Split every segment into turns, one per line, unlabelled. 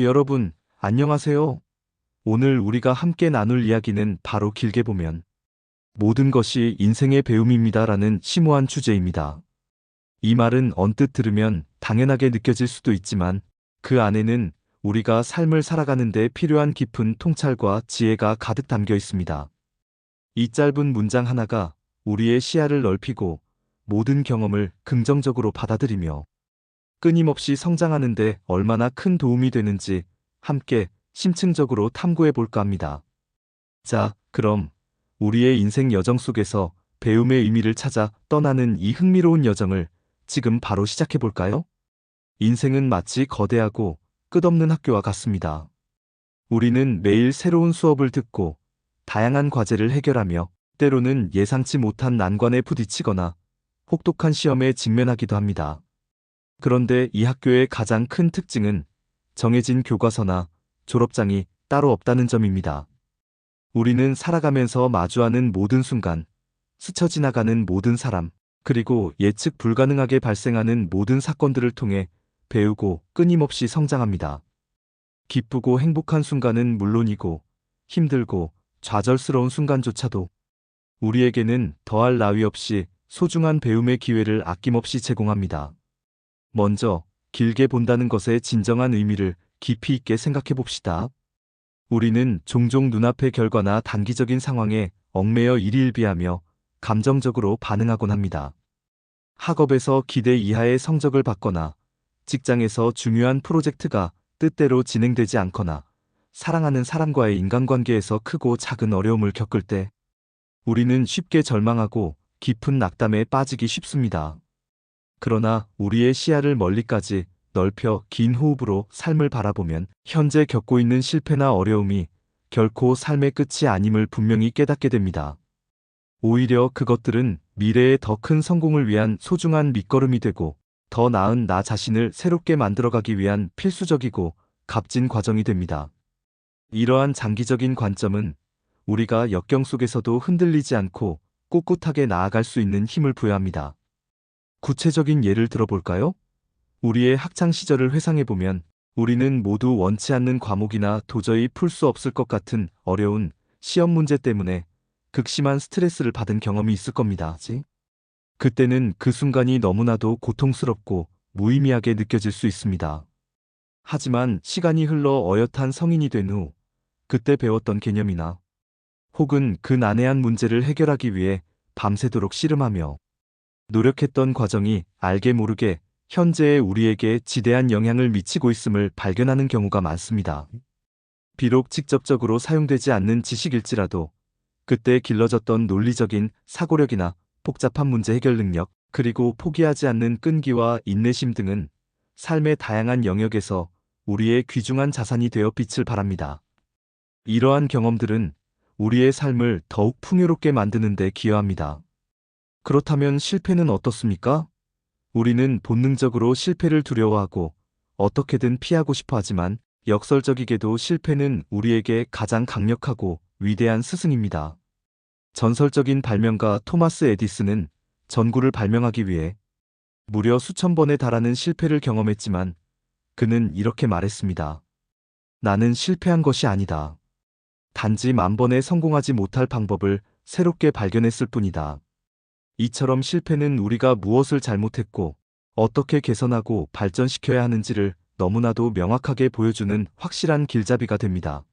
여러분, 안녕하세요. 오늘 우리가 함께 나눌 이야기는 바로 길게 보면 모든 것이 인생의 배움입니다라는 심오한 주제입니다. 이 말은 언뜻 들으면 당연하게 느껴질 수도 있지만 그 안에는 우리가 삶을 살아가는 데 필요한 깊은 통찰과 지혜가 가득 담겨 있습니다. 이 짧은 문장 하나가 우리의 시야를 넓히고 모든 경험을 긍정적으로 받아들이며 끊임없이 성장하는 데 얼마나 큰 도움이 되는지 함께 심층적으로 탐구해 볼까 합니다. 자, 그럼 우리의 인생 여정 속에서 배움의 의미를 찾아 떠나는 이 흥미로운 여정을 지금 바로 시작해 볼까요? 인생은 마치 거대하고 끝없는 학교와 같습니다. 우리는 매일 새로운 수업을 듣고 다양한 과제를 해결하며 때로는 예상치 못한 난관에 부딪히거나 혹독한 시험에 직면하기도 합니다. 그런데 이 학교의 가장 큰 특징은 정해진 교과서나 졸업장이 따로 없다는 점입니다. 우리는 살아가면서 마주하는 모든 순간, 스쳐 지나가는 모든 사람, 그리고 예측 불가능하게 발생하는 모든 사건들을 통해 배우고 끊임없이 성장합니다. 기쁘고 행복한 순간은 물론이고 힘들고 좌절스러운 순간조차도 우리에게는 더할 나위 없이 소중한 배움의 기회를 아낌없이 제공합니다. 먼저 길게 본다는 것의 진정한 의미를 깊이 있게 생각해 봅시다. 우리는 종종 눈앞의 결과나 단기적인 상황에 얽매여 일희일비하며 감정적으로 반응하곤 합니다. 학업에서 기대 이하의 성적을 받거나 직장에서 중요한 프로젝트가 뜻대로 진행되지 않거나 사랑하는 사람과의 인간관계에서 크고 작은 어려움을 겪을 때 우리는 쉽게 절망하고 깊은 낙담에 빠지기 쉽습니다. 그러나 우리의 시야를 멀리까지 넓혀 긴 호흡으로 삶을 바라보면 현재 겪고 있는 실패나 어려움이 결코 삶의 끝이 아님을 분명히 깨닫게 됩니다. 오히려 그것들은 미래의 더 큰 성공을 위한 소중한 밑거름이 되고 더 나은 나 자신을 새롭게 만들어가기 위한 필수적이고 값진 과정이 됩니다. 이러한 장기적인 관점은 우리가 역경 속에서도 흔들리지 않고 꿋꿋하게 나아갈 수 있는 힘을 부여합니다. 구체적인 예를 들어볼까요? 우리의 학창 시절을 회상해보면 우리는 모두 원치 않는 과목이나 도저히 풀 수 없을 것 같은 어려운 시험 문제 때문에 극심한 스트레스를 받은 경험이 있을 겁니다. 그때는 그 순간이 너무나도 고통스럽고 무의미하게 느껴질 수 있습니다. 하지만 시간이 흘러 어엿한 성인이 된 후 그때 배웠던 개념이나 혹은 그 난해한 문제를 해결하기 위해 밤새도록 씨름하며 노력했던 과정이 알게 모르게 현재의 우리에게 지대한 영향을 미치고 있음을 발견하는 경우가 많습니다. 비록 직접적으로 사용되지 않는 지식일지라도 그때 길러졌던 논리적인 사고력이나 복잡한 문제 해결 능력, 그리고 포기하지 않는 끈기와 인내심 등은 삶의 다양한 영역에서 우리의 귀중한 자산이 되어 빛을 발합니다. 이러한 경험들은 우리의 삶을 더욱 풍요롭게 만드는 데 기여합니다. 그렇다면 실패는 어떻습니까? 우리는 본능적으로 실패를 두려워하고 어떻게든 피하고 싶어 하지만 역설적이게도 실패는 우리에게 가장 강력하고 위대한 스승입니다. 전설적인 발명가 토마스 에디슨은 전구를 발명하기 위해 무려 수천 번에 달하는 실패를 경험했지만 그는 이렇게 말했습니다. 나는 실패한 것이 아니다. 단지 만 번에 성공하지 못할 방법을 새롭게 발견했을 뿐이다. 이처럼 실패는 우리가 무엇을 잘못했고 어떻게 개선하고 발전시켜야 하는지를 너무나도 명확하게 보여주는 확실한 길잡이가 됩니다.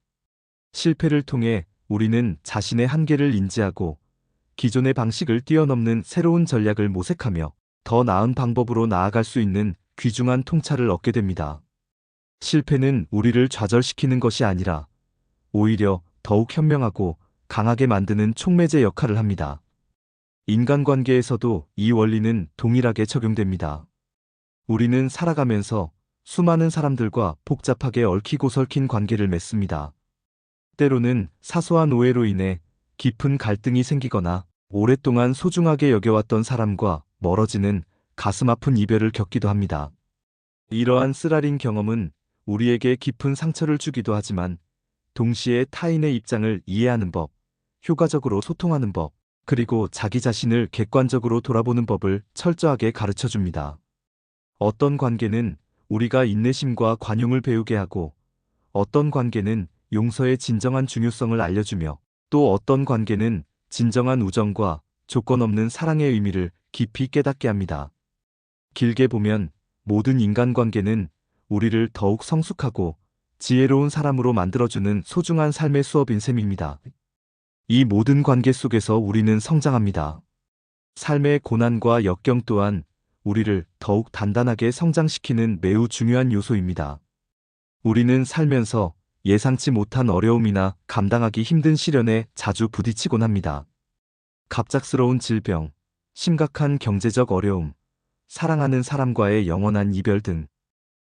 실패를 통해 우리는 자신의 한계를 인지하고 기존의 방식을 뛰어넘는 새로운 전략을 모색하며 더 나은 방법으로 나아갈 수 있는 귀중한 통찰을 얻게 됩니다. 실패는 우리를 좌절시키는 것이 아니라 오히려 더욱 현명하고 강하게 만드는 촉매제 역할을 합니다. 인간관계에서도 이 원리는 동일하게 적용됩니다. 우리는 살아가면서 수많은 사람들과 복잡하게 얽히고 설킨 관계를 맺습니다. 때로는 사소한 오해로 인해 깊은 갈등이 생기거나 오랫동안 소중하게 여겨왔던 사람과 멀어지는 가슴 아픈 이별을 겪기도 합니다. 이러한 쓰라린 경험은 우리에게 깊은 상처를 주기도 하지만 동시에 타인의 입장을 이해하는 법, 효과적으로 소통하는 법, 그리고 자기 자신을 객관적으로 돌아보는 법을 철저하게 가르쳐 줍니다. 어떤 관계는 우리가 인내심과 관용을 배우게 하고 어떤 관계는 용서의 진정한 중요성을 알려주며 또 어떤 관계는 진정한 우정과 조건 없는 사랑의 의미를 깊이 깨닫게 합니다. 길게 보면 모든 인간관계는 우리를 더욱 성숙하고 지혜로운 사람으로 만들어주는 소중한 삶의 수업인 셈입니다. 이 모든 관계 속에서 우리는 성장합니다. 삶의 고난과 역경 또한 우리를 더욱 단단하게 성장시키는 매우 중요한 요소입니다. 우리는 살면서 예상치 못한 어려움이나 감당하기 힘든 시련에 자주 부딪히곤 합니다. 갑작스러운 질병, 심각한 경제적 어려움, 사랑하는 사람과의 영원한 이별 등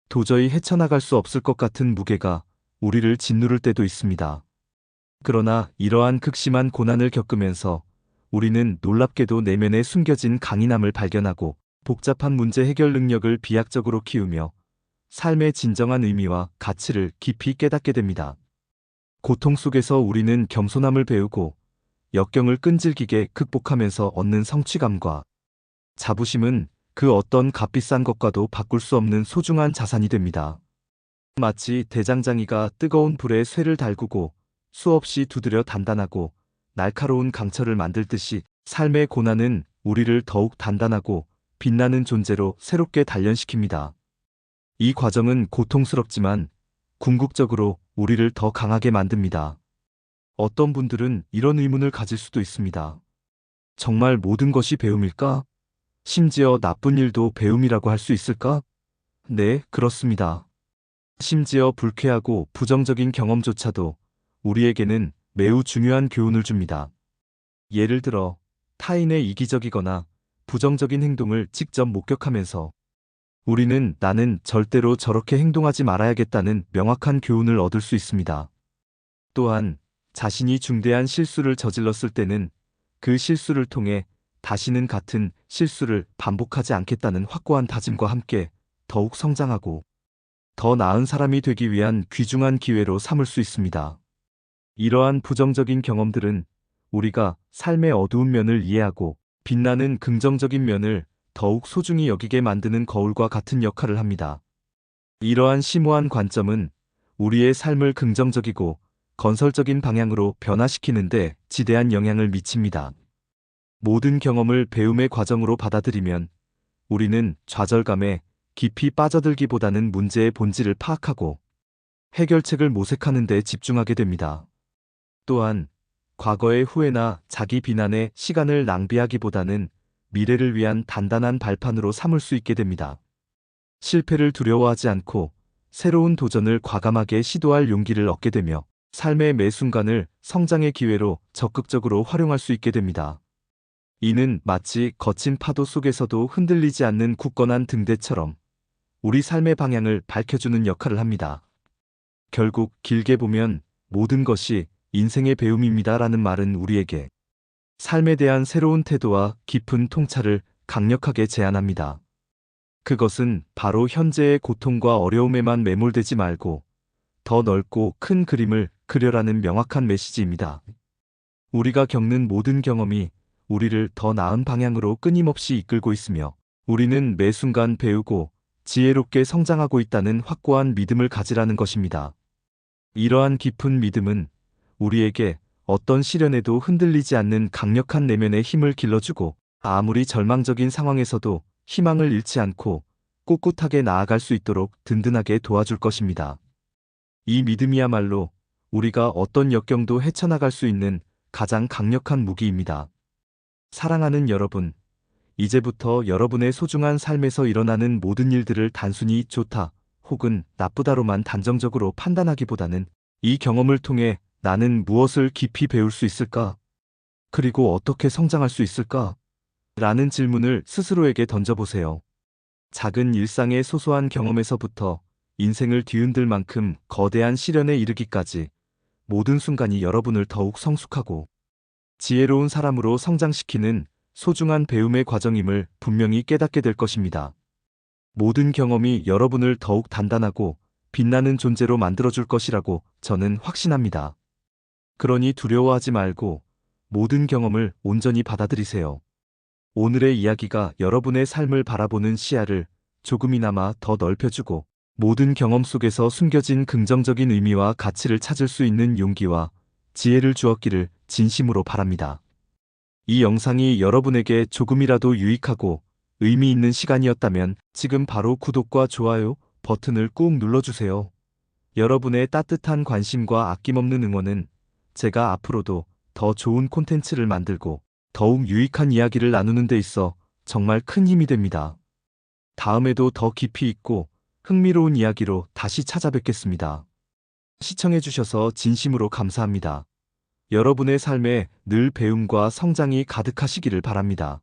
도저히 헤쳐나갈 수 없을 것 같은 무게가 우리를 짓누를 때도 있습니다. 그러나 이러한 극심한 고난을 겪으면서 우리는 놀랍게도 내면에 숨겨진 강인함을 발견하고 복잡한 문제 해결 능력을 비약적으로 키우며 삶의 진정한 의미와 가치를 깊이 깨닫게 됩니다. 고통 속에서 우리는 겸손함을 배우고 역경을 끈질기게 극복하면서 얻는 성취감과 자부심은 그 어떤 값비싼 것과도 바꿀 수 없는 소중한 자산이 됩니다. 마치 대장장이가 뜨거운 불에 쇠를 달구고 수없이 두드려 단단하고 날카로운 강철을 만들듯이 삶의 고난은 우리를 더욱 단단하고 빛나는 존재로 새롭게 단련시킵니다. 이 과정은 고통스럽지만 궁극적으로 우리를 더 강하게 만듭니다. 어떤 분들은 이런 의문을 가질 수도 있습니다. 정말 모든 것이 배움일까? 심지어 나쁜 일도 배움이라고 할 수 있을까? 네, 그렇습니다. 심지어 불쾌하고 부정적인 경험조차도 우리에게는 매우 중요한 교훈을 줍니다. 예를 들어 타인의 이기적이거나 부정적인 행동을 직접 목격하면서 우리는 나는 절대로 저렇게 행동하지 말아야겠다는 명확한 교훈을 얻을 수 있습니다. 또한 자신이 중대한 실수를 저질렀을 때는 그 실수를 통해 다시는 같은 실수를 반복하지 않겠다는 확고한 다짐과 함께 더욱 성장하고 더 나은 사람이 되기 위한 귀중한 기회로 삼을 수 있습니다. 이러한 부정적인 경험들은 우리가 삶의 어두운 면을 이해하고 빛나는 긍정적인 면을 더욱 소중히 여기게 만드는 거울과 같은 역할을 합니다. 이러한 심오한 관점은 우리의 삶을 긍정적이고 건설적인 방향으로 변화시키는데 지대한 영향을 미칩니다. 모든 경험을 배움의 과정으로 받아들이면 우리는 좌절감에 깊이 빠져들기보다는 문제의 본질을 파악하고 해결책을 모색하는 데 집중하게 됩니다. 또한 과거의 후회나 자기 비난에 시간을 낭비하기보다는 미래를 위한 단단한 발판으로 삼을 수 있게 됩니다. 실패를 두려워하지 않고 새로운 도전을 과감하게 시도할 용기를 얻게 되며 삶의 매 순간을 성장의 기회로 적극적으로 활용할 수 있게 됩니다. 이는 마치 거친 파도 속에서도 흔들리지 않는 굳건한 등대처럼 우리 삶의 방향을 밝혀주는 역할을 합니다. 결국 길게 보면 모든 것이 인생의 배움입니다라는 말은 우리에게 삶에 대한 새로운 태도와 깊은 통찰을 강력하게 제안합니다. 그것은 바로 현재의 고통과 어려움에만 매몰되지 말고 더 넓고 큰 그림을 그려라는 명확한 메시지입니다. 우리가 겪는 모든 경험이 우리를 더 나은 방향으로 끊임없이 이끌고 있으며 우리는 매 순간 배우고 지혜롭게 성장하고 있다는 확고한 믿음을 가지라는 것입니다. 이러한 깊은 믿음은 우리에게 어떤 시련에도 흔들리지 않는 강력한 내면의 힘을 길러주고 아무리 절망적인 상황에서도 희망을 잃지 않고 꿋꿋하게 나아갈 수 있도록 든든하게 도와줄 것입니다. 이 믿음이야말로 우리가 어떤 역경도 헤쳐나갈 수 있는 가장 강력한 무기입니다. 사랑하는 여러분, 이제부터 여러분의 소중한 삶에서 일어나는 모든 일들을 단순히 좋다 혹은 나쁘다로만 단정적으로 판단하기보다는 이 경험을 통해 나는 무엇을 깊이 배울 수 있을까? 그리고 어떻게 성장할 수 있을까? 라는 질문을 스스로에게 던져보세요. 작은 일상의 소소한 경험에서부터 인생을 뒤흔들 만큼 거대한 시련에 이르기까지 모든 순간이 여러분을 더욱 성숙하고 지혜로운 사람으로 성장시키는 소중한 배움의 과정임을 분명히 깨닫게 될 것입니다. 모든 경험이 여러분을 더욱 단단하고 빛나는 존재로 만들어줄 것이라고 저는 확신합니다. 그러니 두려워하지 말고 모든 경험을 온전히 받아들이세요. 오늘의 이야기가 여러분의 삶을 바라보는 시야를 조금이나마 더 넓혀주고 모든 경험 속에서 숨겨진 긍정적인 의미와 가치를 찾을 수 있는 용기와 지혜를 주었기를 진심으로 바랍니다. 이 영상이 여러분에게 조금이라도 유익하고 의미 있는 시간이었다면 지금 바로 구독과 좋아요 버튼을 꾹 눌러주세요. 여러분의 따뜻한 관심과 아낌없는 응원은 제가 앞으로도 더 좋은 콘텐츠를 만들고 더욱 유익한 이야기를 나누는 데 있어 정말 큰 힘이 됩니다. 다음에도 더 깊이 있고 흥미로운 이야기로 다시 찾아뵙겠습니다. 시청해주셔서 진심으로 감사합니다. 여러분의 삶에 늘 배움과 성장이 가득하시기를 바랍니다.